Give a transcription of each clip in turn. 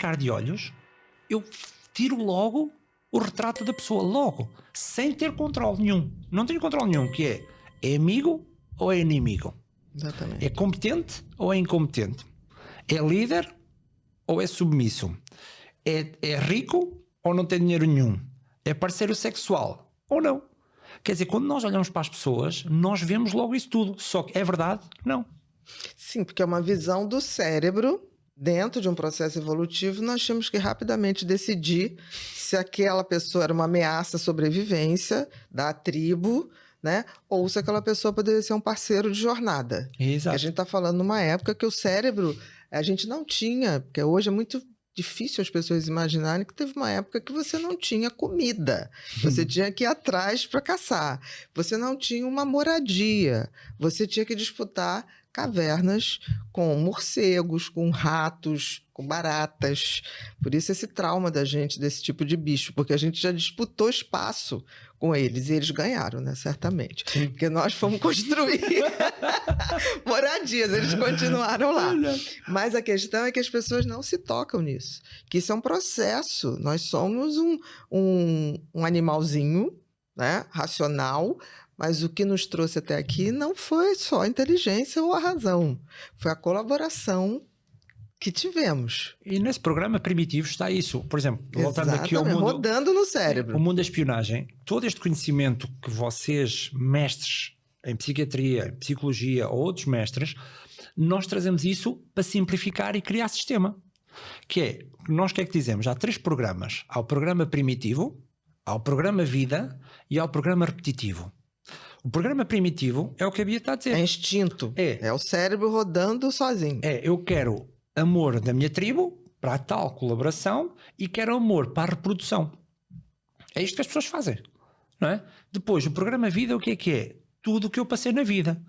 piscar de olhos, eu tiro logo o retrato da pessoa, logo, sem ter controle nenhum. Não tenho controle nenhum, que é amigo ou é inimigo? Exatamente. É competente ou é incompetente? É líder ou é submisso? É rico ou não tem dinheiro nenhum? É parceiro sexual ou não? Quer dizer, quando nós olhamos para as pessoas, nós vemos logo isso tudo. Só que é verdade? Não. Sim, porque é uma visão do cérebro. Dentro de um processo evolutivo, nós temos que rapidamente decidir se aquela pessoa era uma ameaça à sobrevivência da tribo, né? Ou se aquela pessoa poderia ser um parceiro de jornada. Exato. Que a gente está falando numa época que o cérebro, a gente não tinha, porque hoje é muito difícil as pessoas imaginarem que teve uma época que você não tinha comida, você tinha que ir atrás para caçar, você não tinha uma moradia, você tinha que disputar cavernas com morcegos, com ratos, com baratas. Por isso esse trauma da gente desse tipo de bicho, porque a gente já disputou espaço com eles e eles ganharam, né? Certamente. Sim. Porque nós fomos construir moradias, eles continuaram lá. Mas a questão é que as pessoas não se tocam nisso, que isso é um processo. Nós somos um animalzinho, né? Racional, mas o que nos trouxe até aqui não foi só a inteligência ou a razão, foi a colaboração que tivemos. E nesse programa primitivo está isso. Por exemplo, voltando aqui ao mundo... rodando no cérebro. O mundo da espionagem. Todo este conhecimento que vocês, mestres em psiquiatria, em psicologia ou outros mestres, nós trazemos isso para simplificar e criar sistema. Que é, nós o que é que dizemos? Há 3 programas. Há o programa primitivo, há o programa vida e há o programa repetitivo. O programa primitivo é o que a Bia está a dizer. É instinto. É o cérebro rodando sozinho. Eu quero amor da minha tribo para a tal colaboração e quero amor para a reprodução. É isto que as pessoas fazem, não é? Depois, o programa vida, o que é? Tudo o que eu passei na vida.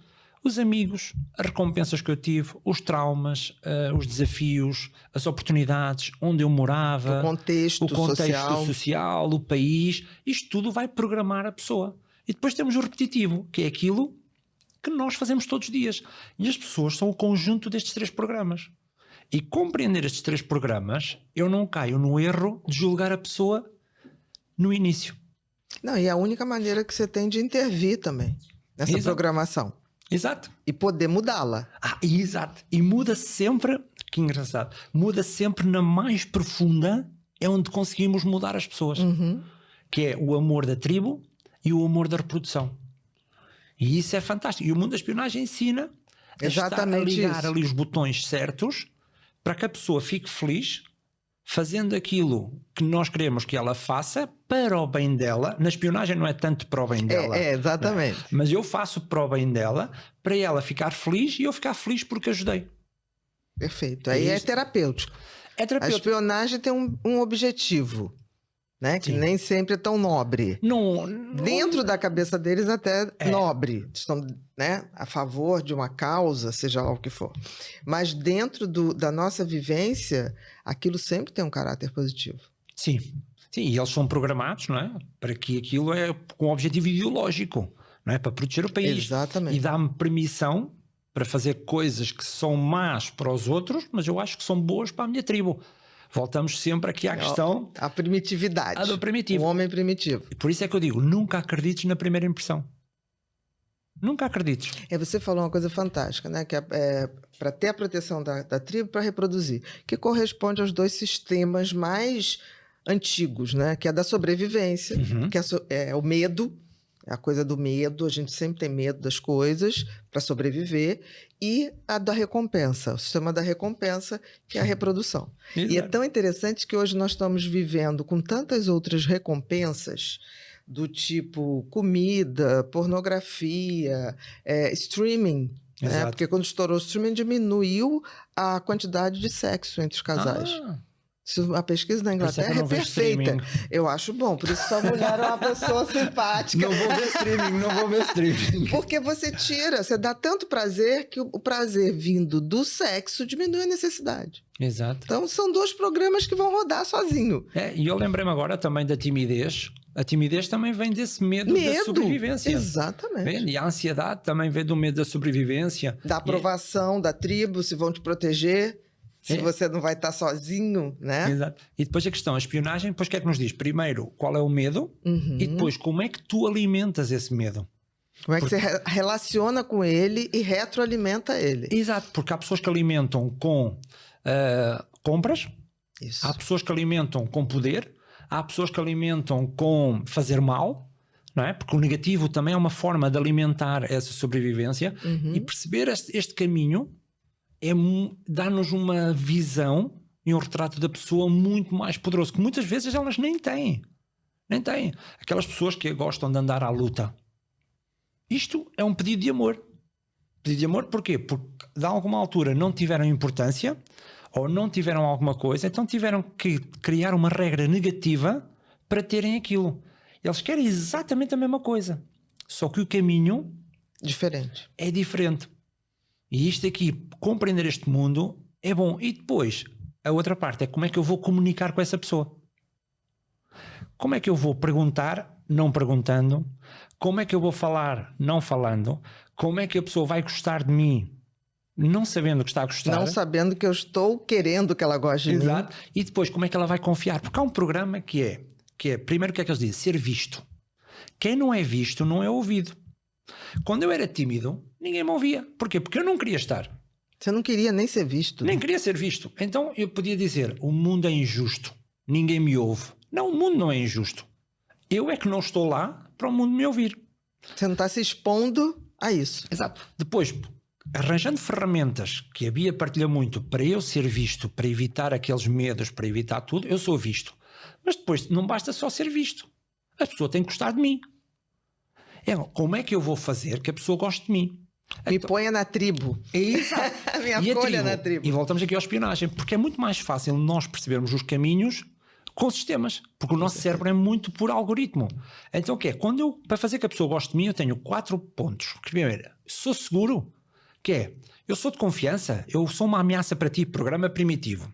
Os amigos, as recompensas que eu tive, os traumas, os desafios, as oportunidades, onde eu morava, o contexto social, o país, isto tudo vai programar a pessoa. E depois temos o repetitivo, que é aquilo que nós fazemos todos os dias. E as pessoas são o conjunto destes 3 programas. E compreender estes 3 programas, eu não caio no erro de julgar a pessoa no início. Não, e é a única maneira que você tem de intervir também nessa programação. Exato. E poder mudá-la. Exato. E muda sempre, que engraçado, muda sempre na mais profunda, é onde conseguimos mudar as pessoas. Que é o amor da tribo e o amor da reprodução. E isso é fantástico. E o mundo da espionagem ensina a ligar ali os botões certos para que a pessoa fique feliz fazendo aquilo que nós queremos que ela faça para o bem dela. Na espionagem não é tanto para o bem dela. Exatamente. Não. Mas eu faço para o bem dela, para ela ficar feliz e eu ficar feliz porque ajudei. Perfeito. Aí é terapêutico. A espionagem tem um objetivo, né? Que nem sempre é tão nobre. Dentro da cabeça deles até nobre. Estão, né, a favor de uma causa, seja lá o que for. Mas dentro da nossa vivência, aquilo sempre tem um caráter positivo. Sim. Sim, e eles são programados, não é? Para que aquilo é com um objetivo ideológico, não é? Para proteger o país. Exatamente. E dá-me permissão para fazer coisas que são más para os outros, mas eu acho que são boas para a minha tribo. Voltamos sempre aqui à questão... A primitividade. A do primitivo. O homem primitivo. E por isso é que eu digo, nunca acredites na primeira impressão. Nunca acredites. Você falou uma coisa fantástica, né? Que é para ter a proteção da tribo, para reproduzir. Que corresponde aos 2 sistemas mais antigos, né? Que é da sobrevivência, que é o medo, a coisa do medo, a gente sempre tem medo das coisas para sobreviver, e a da recompensa, o sistema da recompensa, que é a reprodução. Exato. E é tão interessante que hoje nós estamos vivendo com tantas outras recompensas, do tipo comida, pornografia, streaming, né? Porque quando estourou o streaming diminuiu a quantidade de sexo entre os casais. A pesquisa da Inglaterra é perfeita. Eu acho bom, por isso sua mulher é uma pessoa simpática. Não vou ver streaming. Porque você dá tanto prazer que o prazer vindo do sexo diminui a necessidade. Exato. Então são 2 programas que vão rodar sozinho. E eu lembrei-me agora também da timidez. A timidez também vem desse medo da sobrevivência. Exatamente. E a ansiedade também vem do medo da sobrevivência. Da aprovação da tribo, se vão te proteger. Se você não vai estar sozinho, né? Exato. E depois a questão, a espionagem, depois o que é que nos diz? Primeiro, qual é o medo? E depois, como é que tu alimentas esse medo? Como é que você relaciona com ele e retroalimenta ele? Exato, porque há pessoas que alimentam com compras, Isso. há pessoas que alimentam com poder, há pessoas que alimentam com fazer mal, não é? Porque o negativo também é uma forma de alimentar essa sobrevivência. E perceber este caminho dá-nos uma visão e um retrato da pessoa muito mais poderoso, que muitas vezes elas nem têm. Nem têm. Aquelas pessoas que gostam de andar à luta. Isto é um pedido de amor. Pedido de amor porquê? Porque de alguma altura não tiveram importância ou não tiveram alguma coisa, então tiveram que criar uma regra negativa para terem aquilo. Eles querem exatamente a mesma coisa, só que o caminho é diferente. E isto aqui, compreender este mundo é bom. E depois, a outra parte é como é que eu vou comunicar com essa pessoa. Como é que eu vou perguntar, não perguntando? Como é que eu vou falar, não falando? Como é que a pessoa vai gostar de mim, não sabendo que está a gostar? Não sabendo que eu estou querendo que ela goste de mim. Exato. E depois, como é que ela vai confiar? Porque há um programa que é, primeiro, o que é que eles dizem? Ser visto. Quem não é visto não é ouvido. Quando eu era tímido, ninguém me ouvia. Porquê? Porque eu não queria estar. Você não queria nem ser visto. Nem queria ser visto. Então eu podia dizer, o mundo é injusto, ninguém me ouve. Não, o mundo não é injusto. Eu é que não estou lá para o mundo me ouvir. Você não está se expondo a isso. Exato. Depois, arranjando ferramentas que a Bia partilha muito para eu ser visto, para evitar aqueles medos, para evitar tudo, eu sou visto. Mas depois não basta só ser visto. A pessoa tem que gostar de mim. Como é que eu vou fazer que a pessoa goste de mim? Me ponha na tribo. Exato. Me acolha na tribo. E voltamos aqui à espionagem, porque é muito mais fácil nós percebermos os caminhos com sistemas, porque o nosso cérebro é muito por algoritmo. Então o que é? Para fazer que a pessoa goste de mim, eu tenho 4 pontos. Primeiro, sou seguro, que é, eu sou de confiança, eu sou uma ameaça para ti, programa primitivo.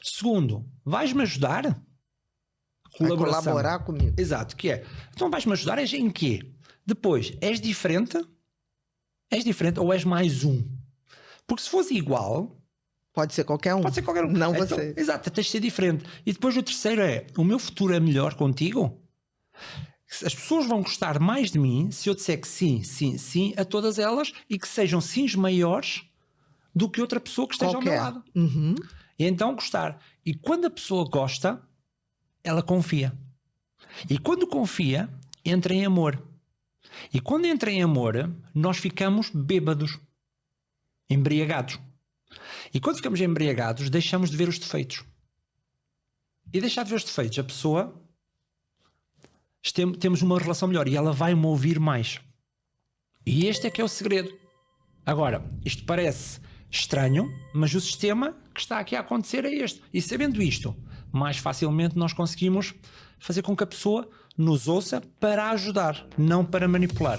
Segundo, vais-me ajudar? Vai colaborar comigo. Exato, que é, então vais-me ajudar em quê? Depois, és diferente? És diferente ou és mais um? Porque se fosse igual... Pode ser qualquer um. Pode ser qualquer um. Não então, você. Exato, tens de ser diferente. E depois o terceiro é, o meu futuro é melhor contigo? As pessoas vão gostar mais de mim se eu disser que sim, sim, sim a todas elas e que sejam sims maiores do que outra pessoa que esteja ao meu lado. E então gostar. E quando a pessoa gosta, ela confia. E quando confia, entra em amor. E quando entra em amor, nós ficamos bêbados, embriagados. E quando ficamos embriagados, deixamos de ver os defeitos. E deixar de ver os defeitos, a pessoa... temos uma relação melhor e ela vai-me ouvir mais. E este é que é o segredo. Agora, isto parece estranho, mas o sistema que está aqui a acontecer é este. E sabendo isto, mais facilmente nós conseguimos fazer com que a pessoa nos ouça para ajudar, não para manipular.